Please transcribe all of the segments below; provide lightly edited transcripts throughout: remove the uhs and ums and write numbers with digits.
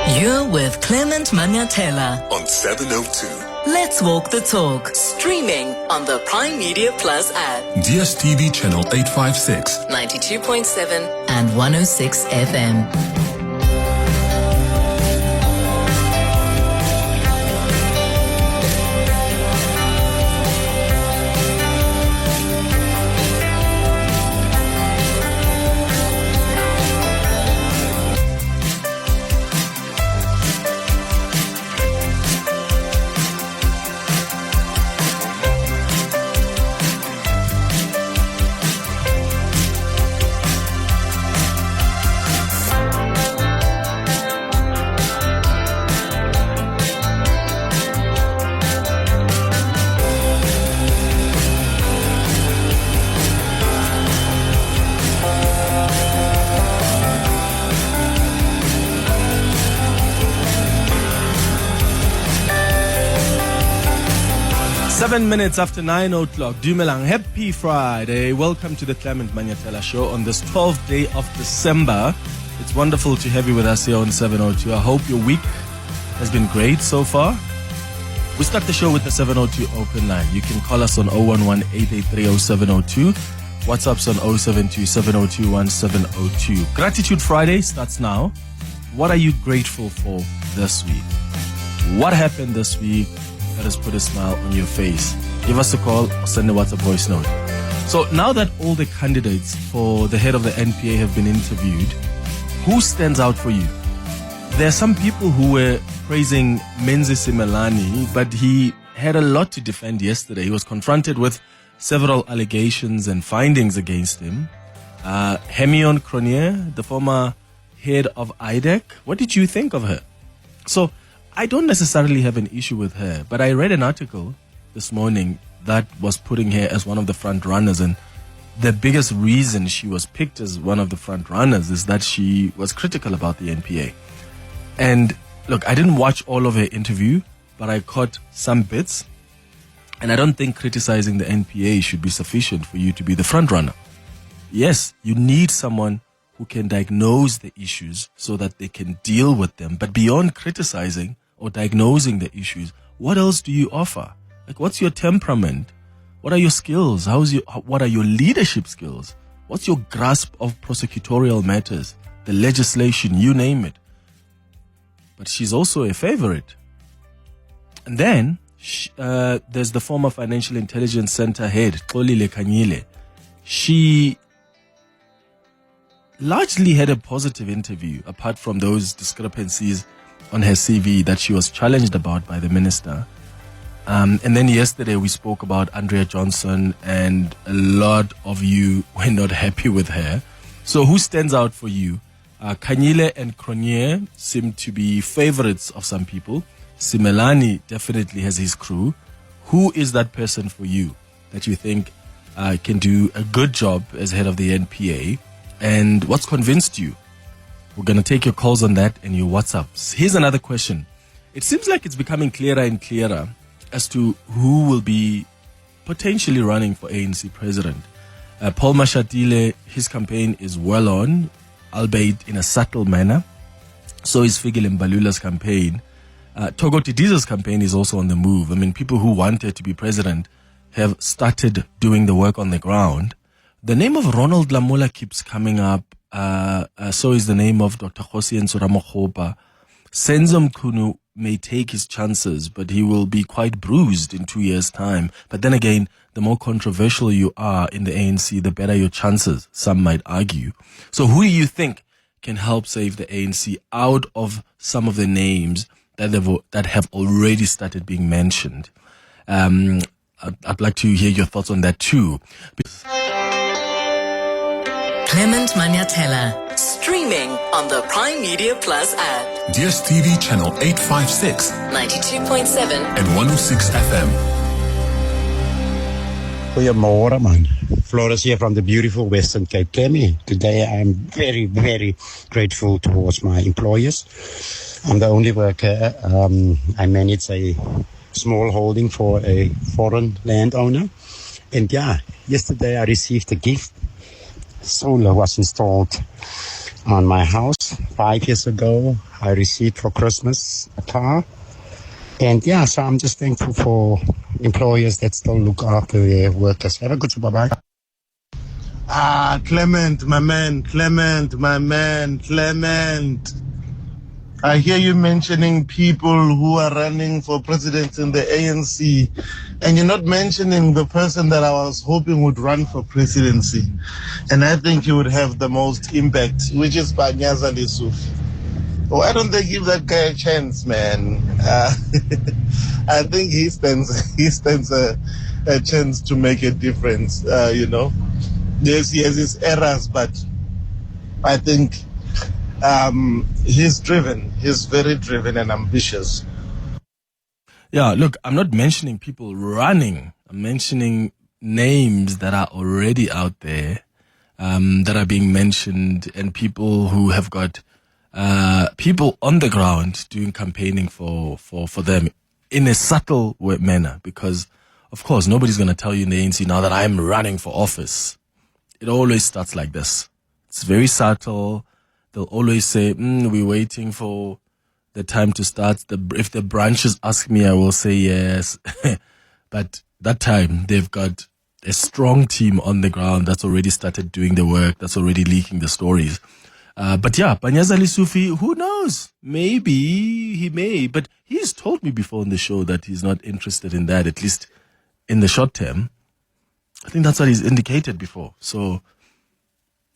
You're with Clement Manyathela on 702. Let's walk the talk. Streaming on the Prime Media Plus app. DSTV channel 856. 92.7 and 106 FM. Minutes after 9 o'clock. Dumelang. Happy Friday. Welcome to the Clement Manyathela Show on this 12th day of December. It's wonderful to have you with us here on 702. I hope your week has been great so far. We start the show with the 702 open line. You can call us on 011-883-0702. WhatsApp's on 072-702-1702. Gratitude Friday starts now. What are you grateful for this week? What happened this week that has put a smile on your face? Give us a call or send a WhatsApp voice note. So now that all the candidates for the head of the NPA have been interviewed, who stands out for you? There are some people who were praising Menzi Simelane, but he had a lot to defend yesterday. He was confronted with several allegations and findings against him. Hemion Cronje, the former head of IDEC, what did you think of her? So I don't necessarily have an issue with her, but I read an article this morning that was putting her as one of the front runners, and the biggest reason she was picked as one of the front runners is that she was critical about the NPA. And look, I didn't watch all of her interview, but I caught some bits, and I don't think criticizing the NPA should be sufficient for you to be the front runner. Yes, you need someone who can diagnose the issues so that they can deal with them, but beyond criticizing or diagnosing the issues, what else do you offer? Like, what's your temperament? What are your skills? What are your leadership skills? What's your grasp of prosecutorial matters, the legislation, you name it? But she's also a favorite. And then there's the former Financial Intelligence Center head, Xolile Kanyile. She largely had a positive interview, apart from those discrepancies on her CV that she was challenged about by the minister. And then yesterday we spoke about Andrea Johnson, and a lot of you were not happy with her. So who stands out for you? Kanyile and Cronje seem to be favorites of some people. Simelane definitely has his crew. Who is that person for you that you think can do a good job as head of the NPA? And what's convinced you? We're going to take your calls on that and your WhatsApps. Here's another question. It seems like it's becoming clearer and clearer as to who will be potentially running for ANC president. Paul Mashatile, his campaign is well on, albeit in a subtle manner. So is Fikile Mbalula's campaign. Togo Tidiza's campaign is also on the move. I mean, people who wanted to be president have started doing the work on the ground. The name of Ronald Lamola keeps coming up. So is the name of Dr. Khosi Ntsuramakgopa. Senzo Mkhunu may take his chances, but he will be quite bruised in 2 years' time. But then again, the more controversial you are in the ANC, the better your chances, some might argue. So who do you think can help save the ANC out of some of the names that have already started being mentioned? I'd like to hear your thoughts on that too. Clement Manyathela, streaming on the Prime Media Plus app. DSTV channel 856. 92.7 and 106 FM. Goeiemorgen, man. Floris here from the beautiful Western Cape. Clemmy, today I'm very, very grateful towards my employers. I'm the only worker. I manage a small holding for a foreign landowner. And yeah, yesterday I received a gift. Solar was installed on my house. 5 years ago, I received for Christmas a car. And yeah, so I'm just thankful for employers that still look after their workers. Have a good day. Bye-bye. Clement, my man, Clement, my man, Clement. I hear you mentioning people who are running for president in the ANC, and you're not mentioning the person that I was hoping would run for presidency. And I think he would have the most impact, which is Panyaza Lesuf. Why don't they give that guy a chance, man? I think he stands a chance to make a difference, Yes, he has his errors, but I think he's driven. He's very driven and ambitious. Yeah, look, I'm not mentioning people running. I'm mentioning names that are already out there, that are being mentioned, and people who have got people on the ground doing campaigning for them in a subtle manner. Because, of course, nobody's going to tell you in the ANC now that I'm running for office. It always starts like this. It's very subtle. They'll always say, we're waiting for the time to start. If the branches ask me, I will say yes. But that time, they've got a strong team on the ground that's already started doing the work, that's already leaking the stories. But yeah, Panyaza Lessufi, who knows? Maybe he may. But he's told me before in the show that he's not interested in that, at least in the short term. I think that's what he's indicated before. So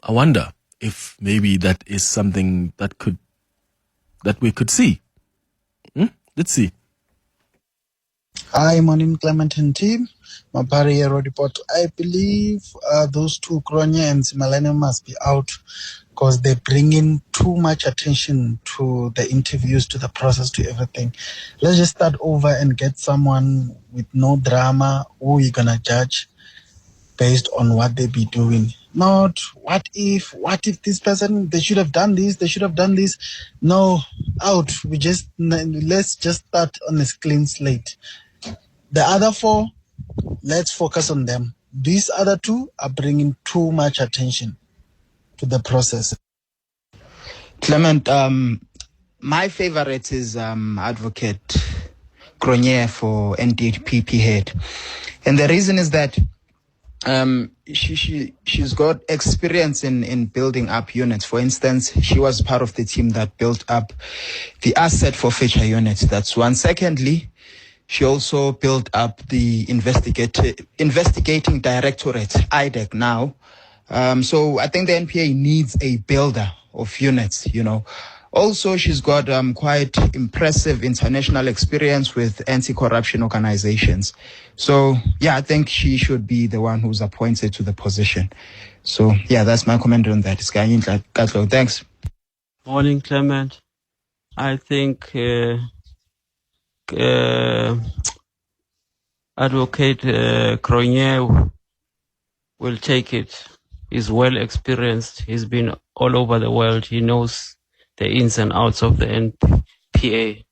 I wonder if maybe that is something that we could see. Let's see. Hi, morning, Clement and team. Mapari Hero report. I believe those two, Kronya and Simalene, must be out because they bring in too much attention to the interviews, to the process, to everything. Let's just start over and get someone with no drama who you're going to judge based on what they be doing. Not what if this person, they should have done this, they should have done this. No, out. Let's just start on a clean slate. The other four, let's focus on them. These other two are bringing too much attention to the process. Clement, my favorite is Advocate Grenier for NDPP head. And the reason is that she's got experience in building up units. For instance, she was part of the team that built up the asset forfeiture unit. That's one. Secondly, she also built up the investigating directorate, IDEC now. So I think the NPA needs a builder of units, Also, she's got quite impressive international experience with anti-corruption organizations. So, yeah, I think she should be the one who's appointed to the position. So, yeah, that's my comment on that. Thanks. Morning, Clement. I think Advocate Cronier will take it. He's well experienced. He's been all over the world. He knows the ins and outs of the NPA.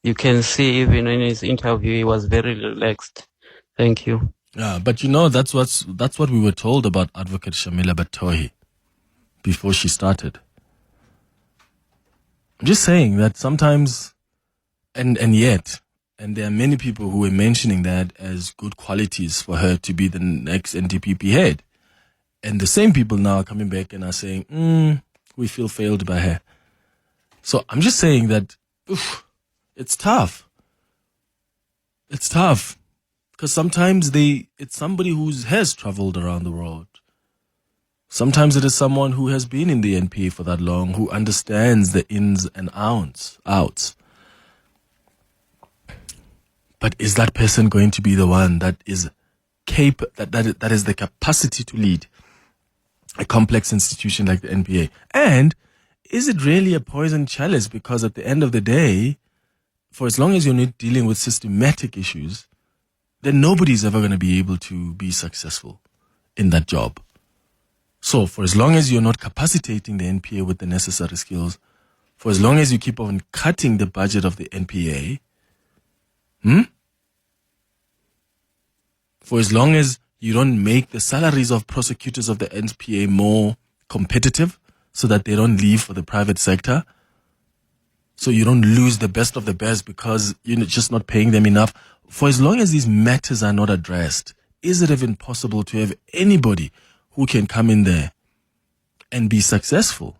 You can see even in his interview, he was very relaxed. Thank you. Yeah, but that's what we were told about Advocate Shamila Batohi before she started. I'm just saying that sometimes, and there are many people who were mentioning that as good qualities for her to be the next NDPP head. And the same people now are coming back and are saying, we feel failed by her. So I'm just saying that it's tough. It's tough because sometimes it's somebody who has traveled around the world. Sometimes it is someone who has been in the NPA for that long, who understands the ins and outs. But is that person going to be the one that is that is the capacity to lead a complex institution like the NPA? And is it really a poison chalice? Because at the end of the day, for as long as you're not dealing with systematic issues, then nobody's ever going to be able to be successful in that job. So for as long as you're not capacitating the NPA with the necessary skills, for as long as you keep on cutting the budget of the NPA, for as long as you don't make the salaries of prosecutors of the NPA more competitive so that they don't leave for the private sector. So you don't lose the best of the best because you're just not paying them enough. For as long as these matters are not addressed, is it even possible to have anybody who can come in there and be successful?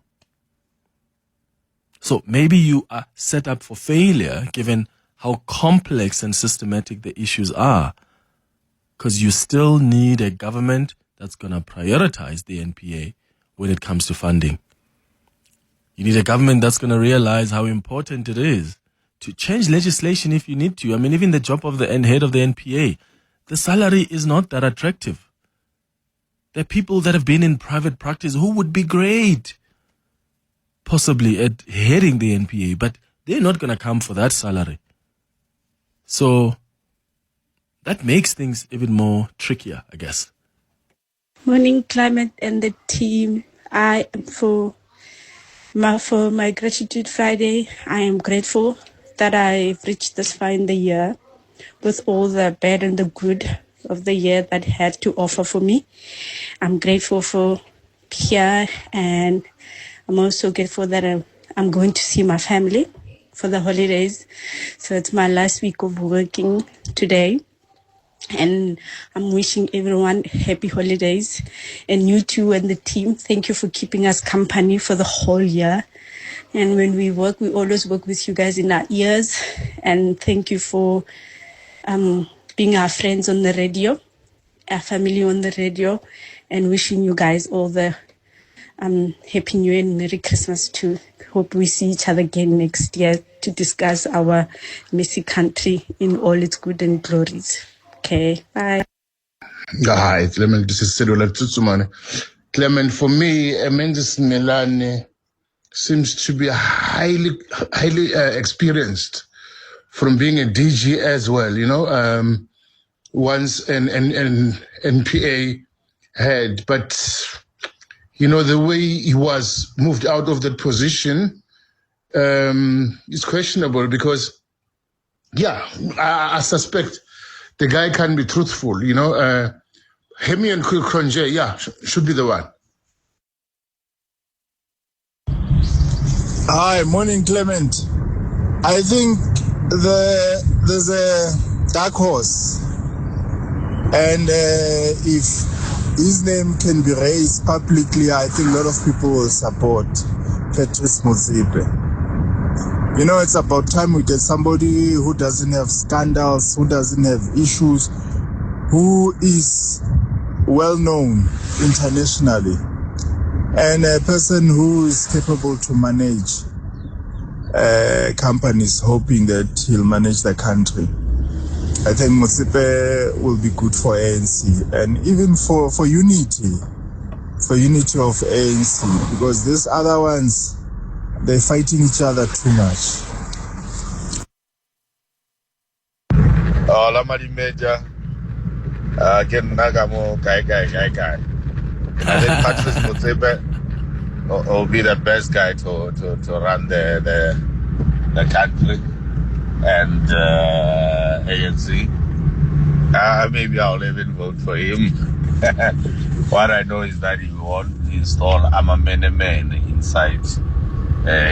So maybe you are set up for failure given how complex and systematic the issues are, because you still need a government that's going to prioritize the NPA when it comes to funding. You need a government that's going to realize how important it is to change legislation if you need to. I mean, even the job of the head of the NPA, the salary is not that attractive. There are people that have been in private practice who would be great, possibly at heading the NPA, but they're not going to come for that salary. So that makes things even more trickier, I guess. Morning, Clement and the team. I am for my Gratitude Friday. I am grateful that I've reached this far in the year with all the bad and the good of the year that had to offer for me. I'm grateful for Pierre, and I'm also grateful that I'm going to see my family for the holidays. So it's my last week of working today. And I'm wishing everyone happy holidays. And you too and the team, thank you for keeping us company for the whole year. And when we work, we always work with you guys in our ears. And thank you for being our friends on the radio, our family on the radio, and wishing you guys all the Happy New Year and Merry Christmas too. Hope we see each other again next year to discuss our messy country in all its good and glories. Okay, bye. Hi, Clement. This is Sedula Tutsumane. Clement, for me, Mendes Melane seems to be highly experienced from being a DG as well. You know, once an NPA head, but you know the way he was moved out of that position is questionable because, yeah, I suspect the guy can be truthful, you know. Hemi and Kronje, yeah, should be the one. Hi, morning, Clement. I think there's a dark horse, and if his name can be raised publicly, I think a lot of people will support Patrice Motsepe. You know, it's about time we get somebody who doesn't have scandals, who doesn't have issues, who is well known internationally, and a person who is capable to manage companies, hoping that he'll manage the country. I think Motsepe will be good for ANC and even for unity of ANC, because these other ones, they're fighting each other too much. Hola, Major. Ken Nagamo, Kai. I think Patrice Motsepe will be the best guy to run the country and ANC. Maybe I'll even vote for him. What I know is that he won't install Amamene inside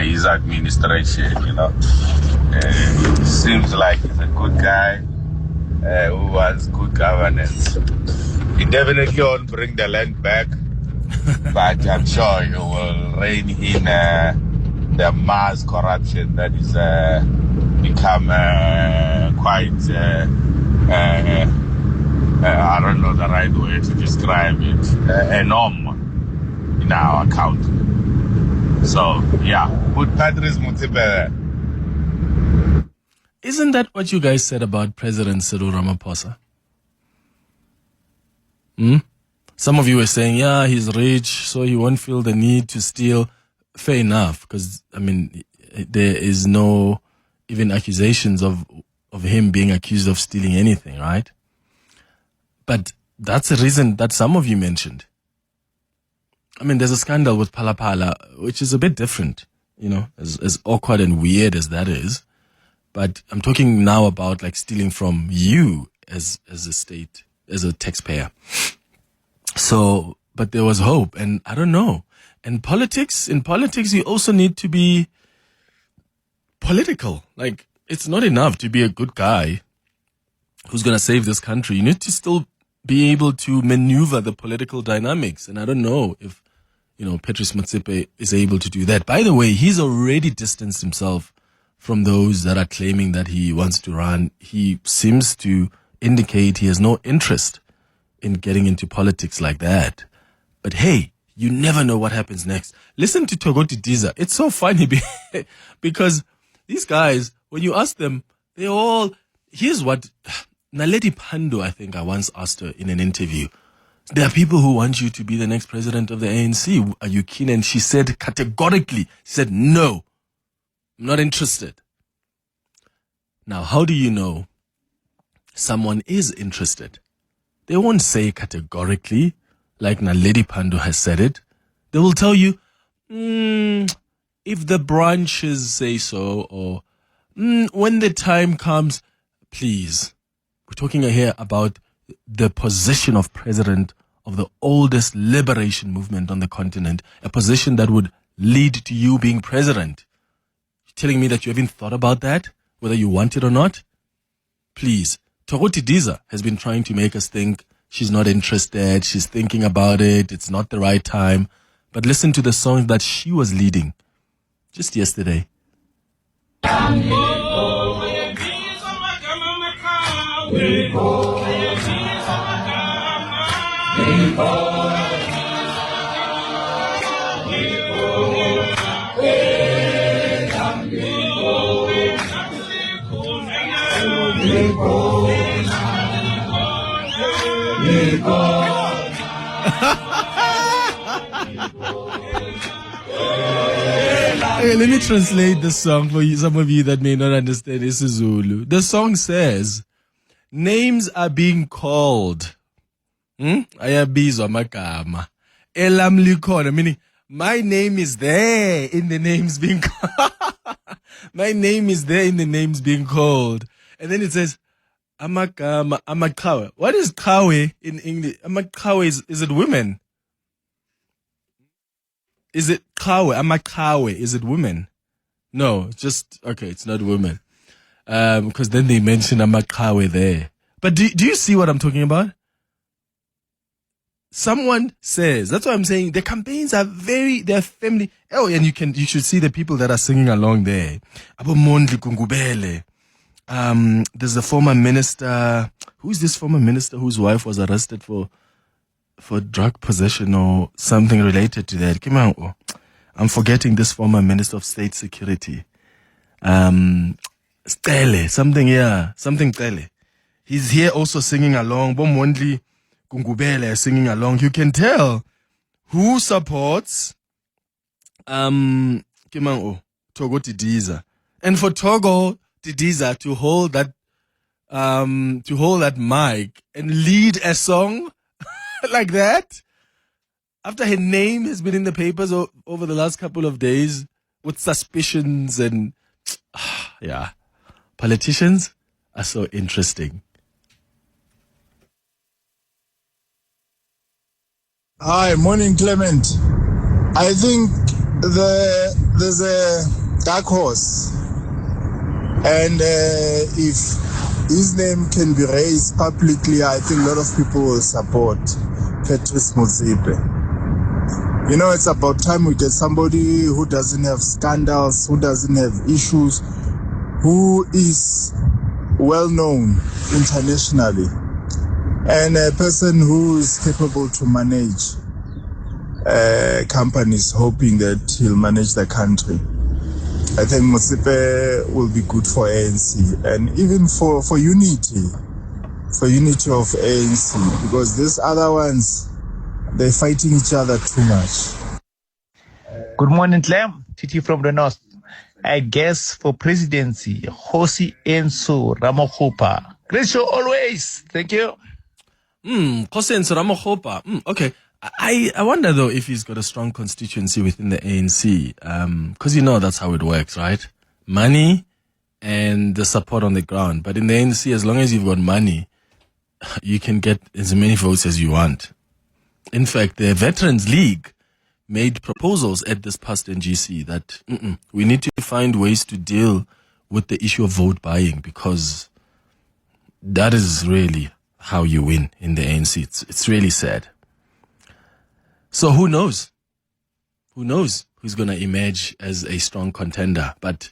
his administration, you know. Seems like he's a good guy who wants good governance. He definitely won't bring the land back, but I'm sure he will rein in the mass corruption that is become quite, I don't know the right way to describe it, a norm in our country. So, yeah, put Patrice Motsepe. Isn't that what you guys said about President Cyril Ramaphosa? Some of you were saying, yeah, he's rich, so he won't feel the need to steal. Fair enough, because, I mean, there is no even accusations of him being accused of stealing anything, right? But that's the reason that some of you mentioned. I mean, there's a scandal with Phala, which is a bit different, you know, as awkward and weird as that is. But I'm talking now about like stealing from you as a state, as a taxpayer. So, but there was hope, and I don't know. in politics, you also need to be political. Like, it's not enough to be a good guy who's going to save this country. You need to still be able to maneuver the political dynamics. And I don't know if, Patrice Motsepe is able to do that. By the way, he's already distanced himself from those that are claiming that he wants to run. He seems to indicate he has no interest in getting into politics like that. But hey, you never know what happens next. Listen to Togoti Diza. It's so funny because these guys, when you ask them, they all, here's what Naledi Pandor, I think I once asked her in an interview. There are people who want you to be the next president of the ANC. Are you keen? And she said categorically, no, I'm not interested. Now, how do you know someone is interested? They won't say categorically, like Naledi Pandor has said it. They will tell you, if the branches say so, or when the time comes, please. We're talking here about the position of president of the oldest liberation movement on the continent, a position that would lead to you being president. You're telling me that you haven't thought about that, whether you want it or not? Please. Togoti Diza has been trying to make us think she's not interested, she's thinking about it, it's not the right time. But listen to the song that she was leading just yesterday. Okay, let me translate the song for you, some of you that may not understand isiZulu. The song says, names are being called. Ayabizwa amagama. Elam likhona, meaning my name is there in the names being called. My name is there in the names being called. And then it says, amagama, amakawe. What is kawe in English? Amakawe is it women? Is it kawe? Amakawe, is it women? No, it's not women. Because then they mention amakawe there. But do you see what I'm talking about? Someone says, that's what I'm saying, the campaigns are they're family. Oh, and you should see the people that are singing along there. Abo Mondli Kungubele. There's the former minister. Who is this former minister whose wife was arrested for drug possession or something related to that? I'm forgetting this former minister of state security. Stele, something Stele. He's here also singing along. Bomondli Kungubele is singing along. You can tell who supports Togo Didiza. And for Togo Didiza to hold that mic and lead a song like that, after her name has been in the papers over the last couple of days with suspicions and politicians are so interesting. Hi, morning, Clement. I think there's a dark horse, and if his name can be raised publicly, I think a lot of people will support Patrice Motsepe. It's about time we get somebody who doesn't have scandals, who doesn't have issues, who is well known internationally, and a person who is capable to manage companies, hoping that he'll manage the country. I think Motsepe will be good for ANC and even for unity of ANC, because these other ones, they're fighting each other too much. Good morning, Clem. Titi from the north. I guess for presidency, Hosi Enso Ramokgopa. Great show always. Thank you. Hosi Enso Ramokgopa. Okay. I wonder though if he's got a strong constituency within the ANC, because that's how it works, right? Money and the support on the ground. But in the ANC, as long as you've got money, you can get as many votes as you want. In fact, the Veterans League made proposals at this past NGC that we need to find ways to deal with the issue of vote buying, because that is really how you win in the ANC. It's really sad. So who knows? Who knows who's going to emerge as a strong contender? But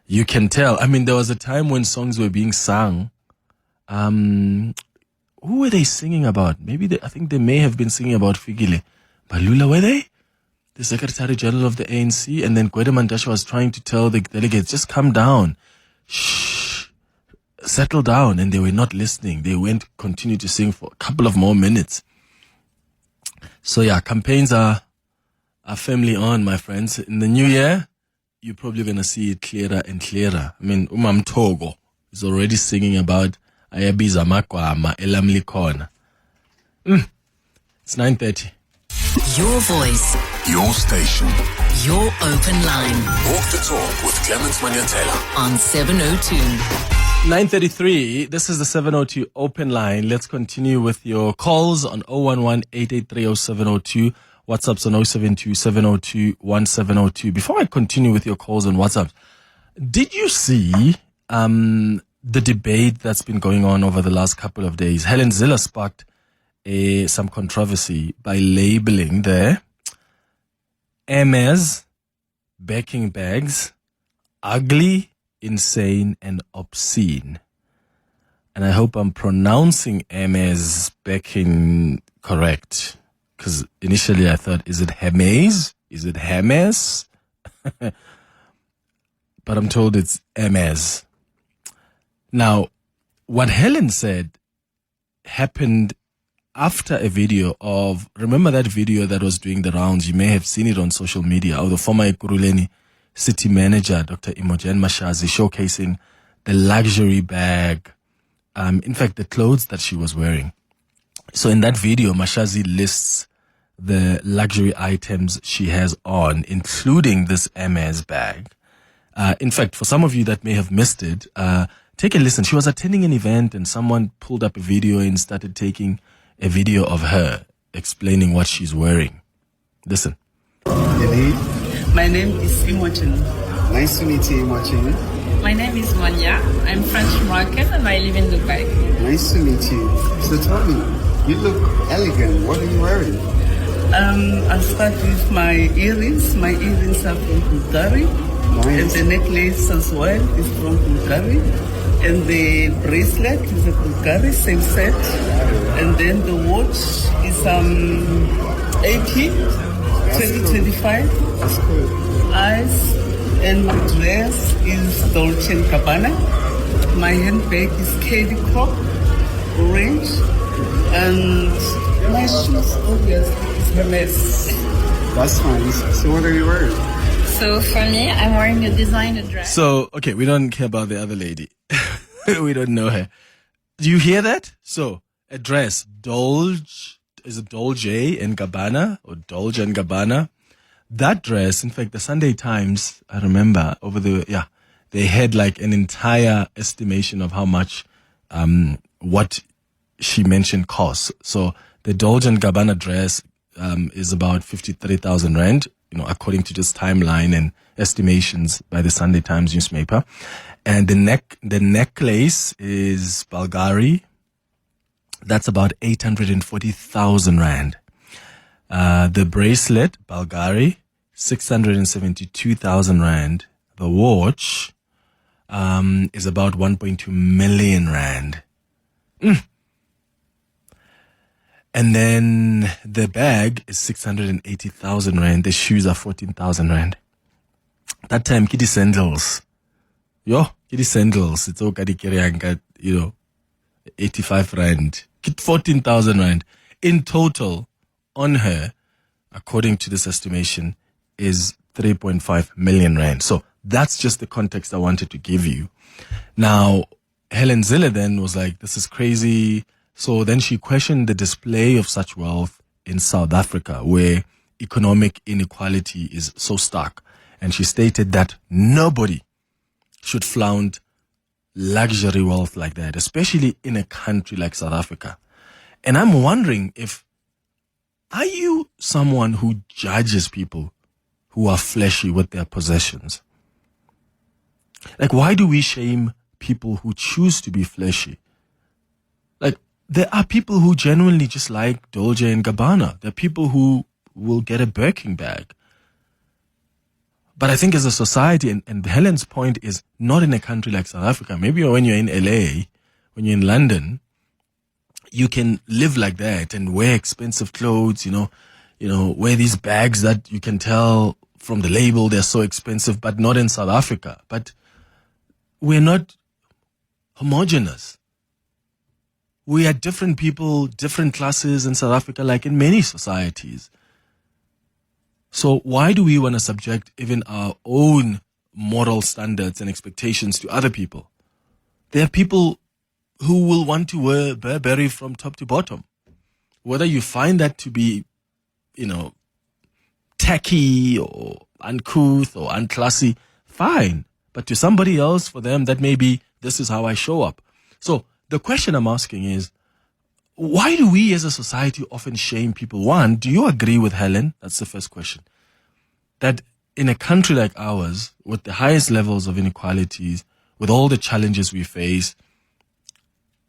you can tell. I mean, there was a time when songs were being sung. Who were they singing about? I think they may have been singing about Figile. Balula, were they? The Secretary General of the ANC. And then Gwede Mantashe was trying to tell the delegates, just calm down. Shh. Settle down. And they were not listening. They continued to sing for a couple of more minutes. So yeah, campaigns are firmly on, my friends. In the new year, you're probably going to see it clearer and clearer. I mean, Umam Togo is already singing about Ayabiza Makwama Elamli Kona. It's 9:30. Your voice. Your station. Your open line. Walk the talk with Clement Manyathela. On 702. 9:33. This is the 702 open line. Let's continue with your calls on 011-883-0702. WhatsApp's on 072-702-1702. Before I continue with your calls on WhatsApp, did you see the debate that's been going on over the last couple of days? Helen Zille sparked some controversy by labeling the Hermes backing bags ugly, insane, and obscene. And I hope I'm pronouncing Hermes backing correct, because initially I thought, is it Hermes? Is it Hermes? But I'm told it's Hermes. Now, what Helen said happened after a video of, remember that video that was doing the rounds? You may have seen it on social media, of the former Ekurhuleni city manager, Dr. Imogen Mashazi, showcasing the luxury bag, in fact, the clothes that she was wearing. So in that video, Mashazi lists the luxury items she has on, including this Hermes bag. In fact, for some of you that may have missed it, take a listen. She was attending an event and someone pulled up a video and started taking a video of her explaining what she's wearing. Listen. Hello. My name is Imogen. Nice to meet you, Imogen. My name is Manya. I'm French Moroccan and I live in Dubai. Nice to meet you. So tell me, you look elegant. What are you wearing? I'll start with my earrings. My earrings are from Bulgaria. Nice. And the necklace as well is from Bulgaria. And the bracelet is a Bulgari, same set. And then the watch is 80, 2025. That's good. Eyes. And my dress is Dolce & Gabbana. My handbag is Katie Crop, orange. And my shoes, obviously, is Hermes. That's nice. So what are you wearing? So for me, I'm wearing a designer dress. So, okay, we don't care about the other lady. We don't know her. Do you hear that? So, a dress, is it Dolce & Gabbana or Dolce & Gabbana? That dress, in fact, the Sunday Times, I remember they had like an entire estimation of how much, what she mentioned costs. So the Dolce & Gabbana dress, is about 53,000 Rand, according to this timeline and estimations by the Sunday Times newspaper. And the necklace is Bulgari. That's about 840,000 Rand. The bracelet, Bulgari, 672,000 Rand. The watch, is about 1.2 million Rand. And then the bag is 680,000 Rand. The shoes are 14,000 Rand. That time, kitty sandals. It's all kadi 85 Rand. 14,000 Rand. In total, on her, according to this estimation, is 3.5 million Rand. So that's just the context I wanted to give you. Now, Helen Zille then was like, this is crazy. So then she questioned the display of such wealth in South Africa, where economic inequality is so stark. And she stated that nobody should flaunt luxury wealth like that, especially in a country like South Africa. And I'm wondering if are you someone who judges people who are fleshy with their possessions? Like, why do we shame people who choose to be fleshy? Like, there are people who genuinely just like Dolce and Gabbana. There are people who will get a Birkin bag. But I think as a society, and Helen's point is not in a country like South Africa. Maybe when you're in LA, when you're in London, you can live like that and wear expensive clothes, wear these bags that you can tell from the label they're so expensive, but not in South Africa. But we're not homogenous. We are different people, different classes in South Africa, like in many societies. So why do we want to subject even our own moral standards and expectations to other people? There are people who will want to wear Burberry from top to bottom. Whether you find that to be, tacky or uncouth or unclassy, fine. But to somebody else, for them, that may be, this is how I show up. So the question I'm asking is, why do we as a society often shame people? One, do you agree with Helen? That's the first question. That in a country like ours, with the highest levels of inequalities, with all the challenges we face,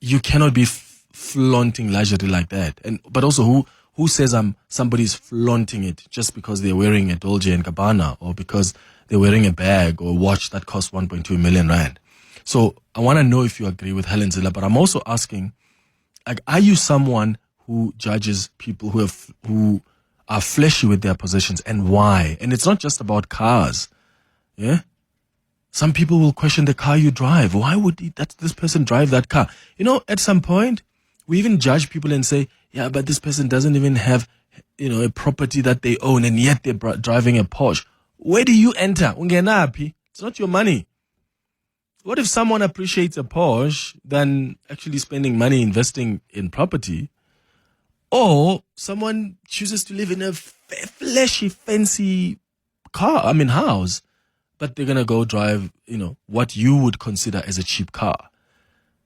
you cannot be flaunting luxury like that. But also, who says somebody's flaunting it just because they're wearing a Dolce and Gabbana or because they're wearing a bag or a watch that costs 1.2 million rand? So I want to know if you agree with Helen Zilla, but I'm also asking, like, are you someone who judges people who are fleshy with their possessions, and why? And it's not just about cars. Yeah. Some people will question the car you drive. Why would this person drive that car? At some point, we even judge people and say, yeah, but this person doesn't even have, a property that they own, and yet they're driving a Porsche. Where do you enter? It's not your money. What if someone appreciates a Porsche than actually spending money investing in property? Or someone chooses to live in a fleshy, fancy house, but they're going to go drive, what you would consider as a cheap car.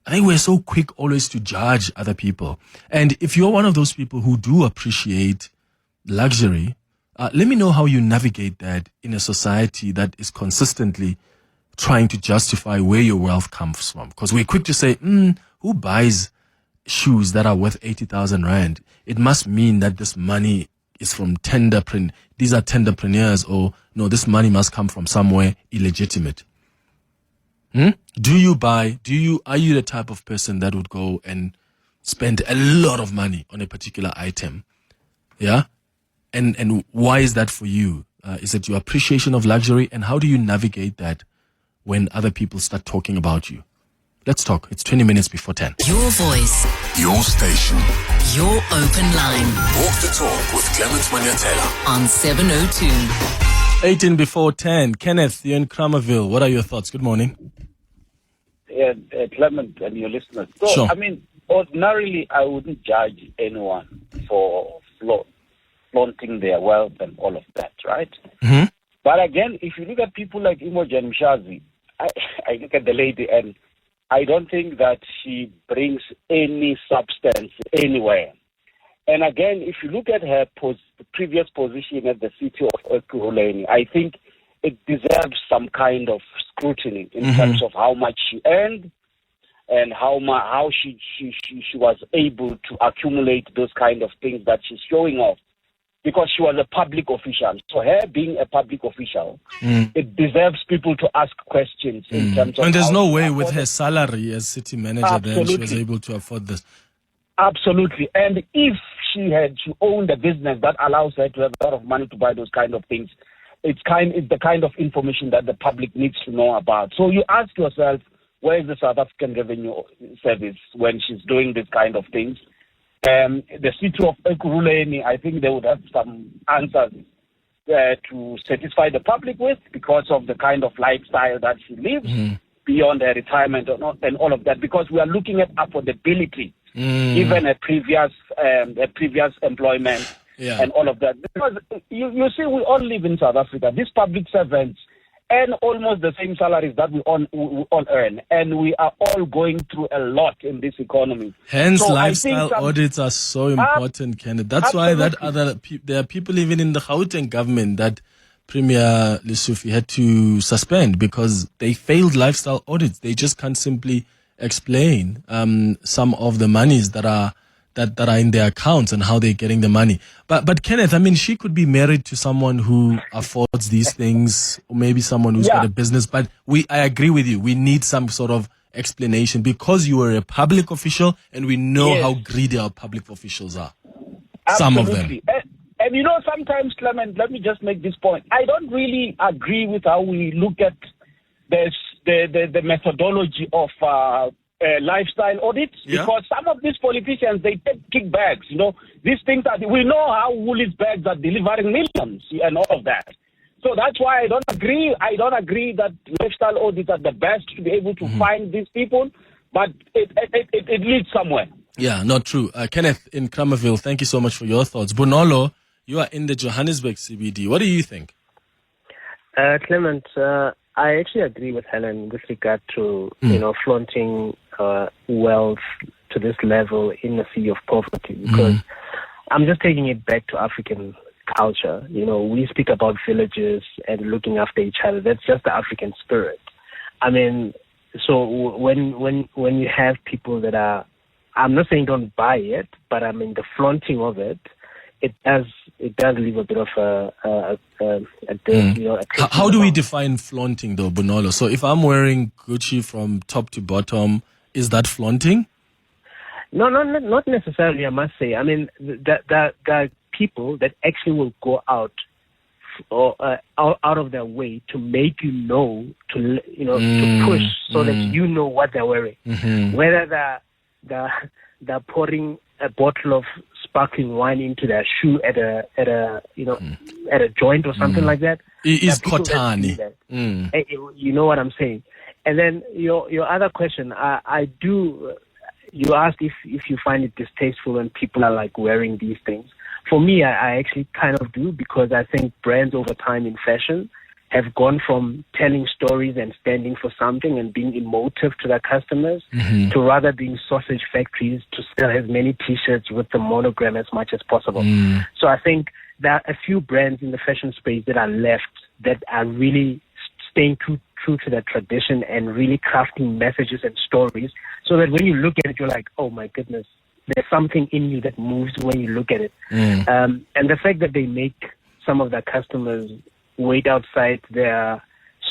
I think we're so quick always to judge other people. And if you're one of those people who do appreciate luxury, let me know how you navigate that in a society that is consistently trying to justify where your wealth comes from. Because we're quick to say, who buys shoes that are worth 80,000 rand? It must mean that this money is from these are tenderpreneurs, or no, this money must come from somewhere illegitimate. Are you the type of person that would go and spend a lot of money on a particular item? Yeah? And why is that for you? Is it your appreciation of luxury? And how do you navigate that when other people start talking about you? Let's talk. It's 20 minutes before 10. Your voice. Your station. Your open line. Walk the talk with Clement Manyathela on 702. 18 before 10. Kenneth, you're in Kramerville. What are your thoughts? Good morning. Yeah, Clement and your listeners. So, sure. Ordinarily, I wouldn't judge anyone for flaunting their wealth and all of that, right? Mm-hmm. But again, if you look at people like Imogen Mshazi, I look at the lady and I don't think that she brings any substance anywhere. And again, if you look at her previous position at the city of Ekurhuleni, I think it deserves some kind of scrutiny in terms of how much she earned and how she was able to accumulate those kind of things that she's showing off. Because she was a public official. So her being a public official, it deserves people to ask questions in terms of... And there's no way with her salary as city manager that she was able to afford this. Absolutely. And if she owned a business that allows her to have a lot of money to buy those kind of things, it's the kind of information that the public needs to know about. So you ask yourself, where is the South African Revenue Service when she's doing this kind of things? The city of Ekurhuleni, I think they would have some answers to satisfy the public with because of the kind of lifestyle that she lives beyond her retirement and all of that. Because we are looking at affordability, given a previous employment and all of that. Because you see, we all live in South Africa. These public servants earn almost the same salaries that we all earn, and we are all going through a lot in this economy. Hence, So lifestyle audits are so important, Kenneth. That's why there are people even in the Gauteng government that Premier Lessufi had to suspend because they failed lifestyle audits. They just can't simply explain some of the monies that are in their accounts and how they're getting the money. But Kenneth, I mean, she could be married to someone who affords these things, or maybe someone who's got a business. But I agree with you. We need some sort of explanation because you are a public official, and we know how greedy our public officials are. Absolutely. Some of them. And sometimes, Clement, let me just make this point. I don't really agree with how we look at the methodology of lifestyle audits, because some of these politicians, they take kickbacks. These things we know how Woolies bags are delivering millions and all of that. So that's why I don't agree. I don't agree that lifestyle audits are the best to be able to find these people, but it leads somewhere. Yeah, not true. Kenneth in Kramerville, thank you so much for your thoughts. Bonolo, you are in the Johannesburg CBD. What do you think? Clement, I actually agree with Helen with regard to, flaunting wealth to this level in a sea of poverty, because I'm just taking it back to African culture. We speak about villages and looking after each other. That's just the African spirit. I mean, so when you have people that are, I'm not saying don't buy it, but I mean the flaunting of it, it does leave a bit of a How do we define flaunting though, Bonolo? So if I'm wearing Gucci from top to bottom, is that flaunting? No, not necessarily, I must say. I mean, there are people that actually will go out of their way to make to push so that you know what they're wearing. Whether they're pouring a bottle of sparkling wine into their shoe at a joint or something like that. Is Kotani. You know what I'm saying. And then your other question, I do. You asked if you find it distasteful when people are like wearing these things. For me, I actually kind of do, because I think brands over time in fashion have gone from telling stories and standing for something and being emotive to their customers to rather being sausage factories to sell as many T-shirts with the monogram as much as possible. So I think there are a few brands in the fashion space that are left that are really staying true to their tradition and really crafting messages and stories so that when you look at it, you're like, oh my goodness, there's something in you that moves when you look at it. And the fact that they make some of their customers wait outside their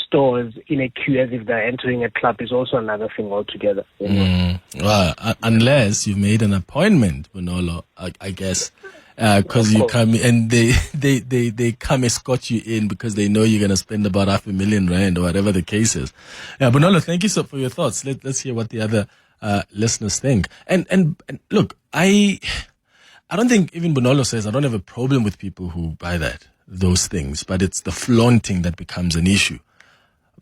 stores in a queue as if they're entering a club is also another thing altogether. Well, unless you made an appointment, Bonolo, I guess, because you come and they come escort you in because they know you're going to spend about R500,000 or whatever the case is. Yeah, Bonolo, thank you so for your thoughts. Let's hear what the other listeners think. And look, I don't think even Bonolo says I don't have a problem with people who buy those things, but it's the flaunting that becomes an issue.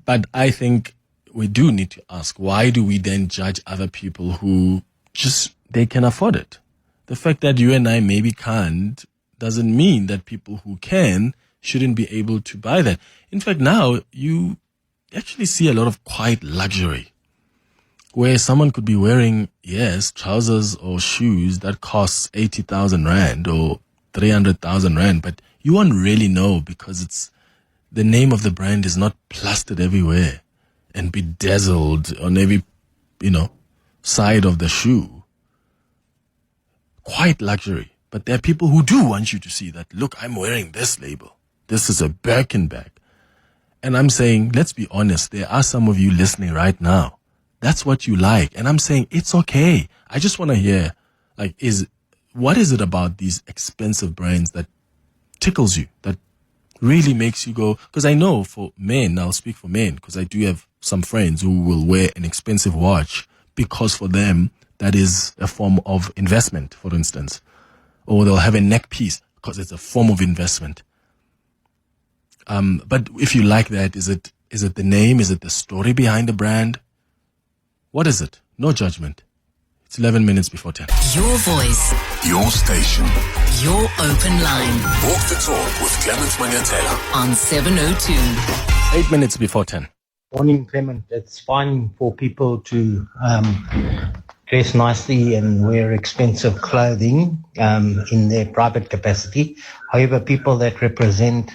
But I think we do need to ask, why do we then judge other people who they can afford it? The fact that you and I maybe can't doesn't mean that people who can shouldn't be able to buy that. In fact, now you actually see a lot of quiet luxury where someone could be wearing, trousers or shoes that costs 80,000 Rand or 300,000 Rand, but you won't really know because the name of the brand is not plastered everywhere and bedazzled on every, side of the shoe. Quite luxury. But there are people who do want you to see that, look, I'm wearing this label. This is a Birkin bag. And I'm saying, let's be honest, there are some of you listening right now. That's what you like. And I'm saying, it's okay. I just want to hear, what is it about these expensive brands that tickles you, that really makes you go? Because I know for men, I'll speak for men, because I do have some friends who will wear an expensive watch because for them, that is a form of investment, for instance. Or they'll have a neck piece because it's a form of investment. But if you like that, is it the name? Is it the story behind the brand? What is it? No judgment. It's 11 minutes before 10. Your voice. Your station. Your open line. Walk the talk with Clement Manyathela on 702. 8 minutes before 10. Morning, Clement. It's fine for people to dress nicely and wear expensive clothing in their private capacity. However, people that represent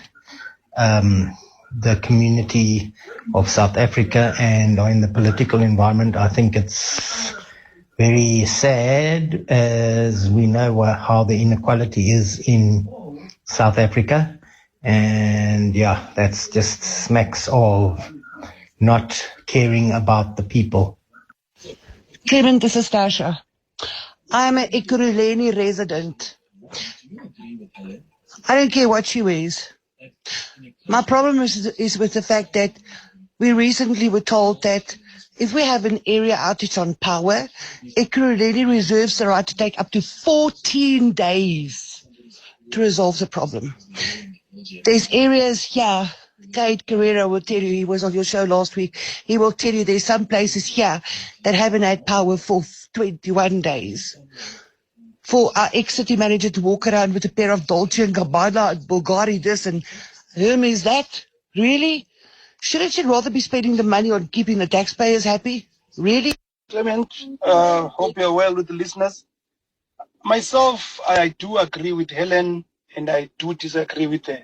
the community of South Africa and are in the political environment, I think it's very sad, as we know how the inequality is in South Africa. And yeah, that's just smacks of not caring about the people. Clement, this is Tasha. I'm an Ekurhuleni resident. I don't care what she wears. My problem is with the fact that we recently were told that if we have an area outage on power, Ekurhuleni reserves the right to take up to 14 days to resolve the problem. There's areas here, Kate Carrera will tell you, he was on your show last week, he will tell you there's some places here that haven't had power for 21 days. For our ex-city manager to walk around with a pair of Dolce & Gabbana and Bulgari this and Hermes that? Really? Shouldn't she rather be spending the money on keeping the taxpayers happy? Really? Clement, hope you're well with the listeners. Myself, I do agree with Helen and I do disagree with her.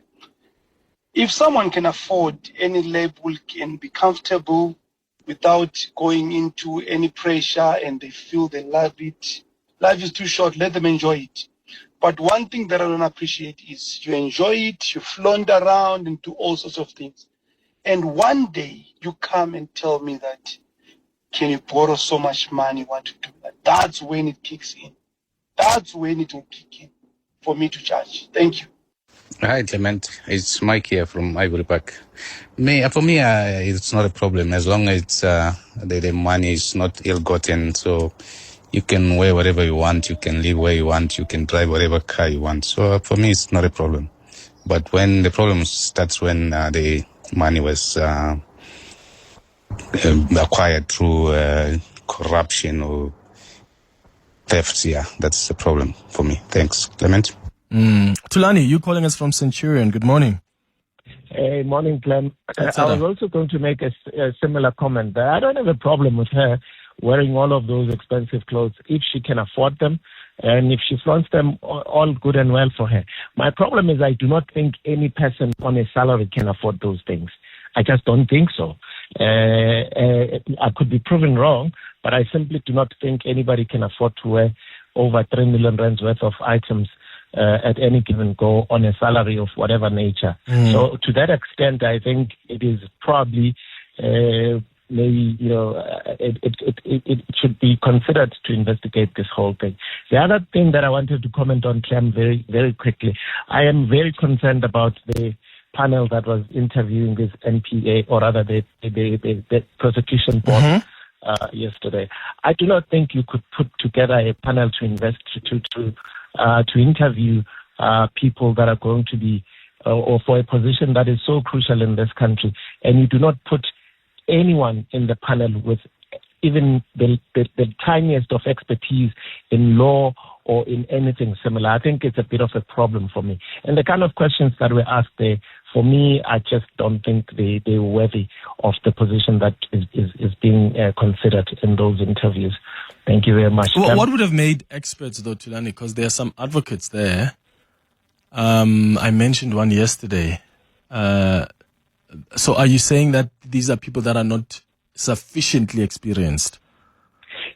If someone can afford any label and be comfortable without going into any pressure and they feel they love it, life is too short, let them enjoy it. But one thing that I don't appreciate is you enjoy it, you flaunt around and do all sorts of things. And one day you come and tell me that, can you borrow so much money, want to do that? That's when it kicks in. That's when it will kick in for me to charge. Thank you. Hi, Clement. It's Mike here from Ivory Park. For me, it's not a problem as long as the money is not ill-gotten. So you can wear whatever you want, you can live where you want, you can drive whatever car you want. So for me, it's not a problem. But when the problem starts when the money was acquired through corruption or thefts, yeah, that's the problem for me. Thanks, Clement. Tulani, you calling us from Centurion. Good morning. Hey, morning, Clem. I was also going to make a similar comment. I don't have a problem with her wearing all of those expensive clothes if she can afford them, and if she flaunts them, all good and well for her. My problem is I do not think any person on a salary can afford those things. I just don't think so. I could be proven wrong, but I simply do not think anybody can afford to wear over 3 million rands worth of items at any given go on a salary of whatever nature. So to that extent, I think it is probably maybe, it should be considered to investigate this whole thing. The other thing that I wanted to comment on, Clem, very, very quickly, I am very concerned about the panel that was interviewing this NPA, or rather the prosecution board yesterday. I do not think you could put together a panel to interview people that are going to be, or for a position that is so crucial in this country, and you do not put anyone in the panel with even the tiniest of expertise in law or in anything similar. I think it's a bit of a problem for me. And the kind of questions that were asked there, for me, I just don't think they were worthy of the position that is being considered in those interviews. Thank you very much. Well, what would have made experts, though, Tulani? Because there are some advocates there. I mentioned one yesterday. So are you saying that these are people that are not sufficiently experienced?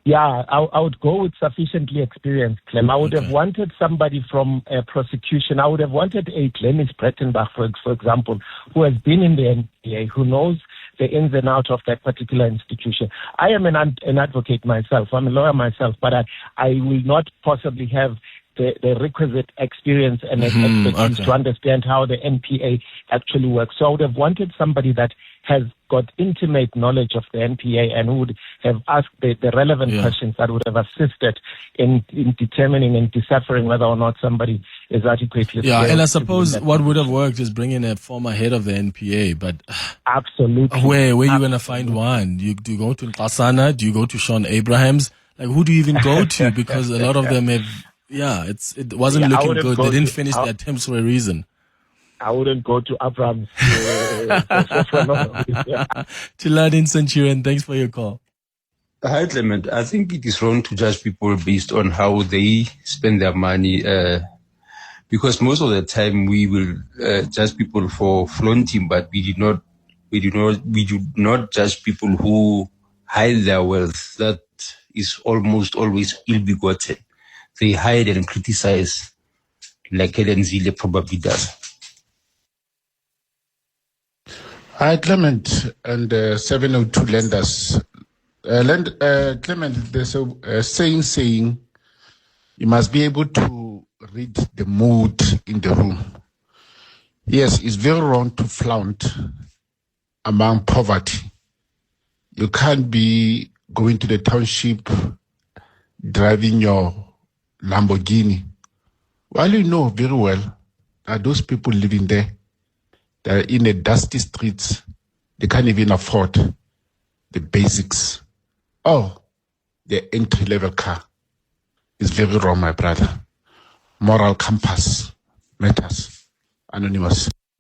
Yeah, I would go with sufficiently experienced, Clem. I would have wanted somebody from prosecution. I would have wanted a Glennis Brettenbach, for example, who has been in the NPA, who knows the ins and outs of that particular institution. I am an advocate myself. I'm a lawyer myself, but I will not possibly have the requisite experience and expertise to understand how the NPA actually works. So I would have wanted somebody that has got intimate knowledge of the NPA and who would have asked the relevant questions that would have assisted in determining and deciphering whether or not somebody is adequately. Yeah, and I suppose what would have worked is bringing a former head of the NPA, but absolutely, where are you going to find one? Do you go to Nkasana? Do you go to Sean Abrahams? Like, who do you even go to? Because a lot of them have, it wasn't looking good. They didn't finish their attempts for a reason. I wouldn't go to Abrams. Chilad in Centurion, thanks for your call. Hi, Clement. I think it is wrong to judge people based on how they spend their money, because most of the time we will judge people for flaunting, but we do not judge people who hide their wealth. That is almost always ill-begotten. They hide and criticize, like Helen Zille probably does. Hi, Clement and 702 lenders. Clement, there's a saying, you must be able to read the mood in the room. Yes, it's very wrong to flaunt among poverty. You can't be going to the township driving your Lamborghini while you know very well that those people living there, they're in the dusty streets, they can't even afford the basics. Oh, the entry-level car is very wrong, my brother. Moral compass matters. Anonymous.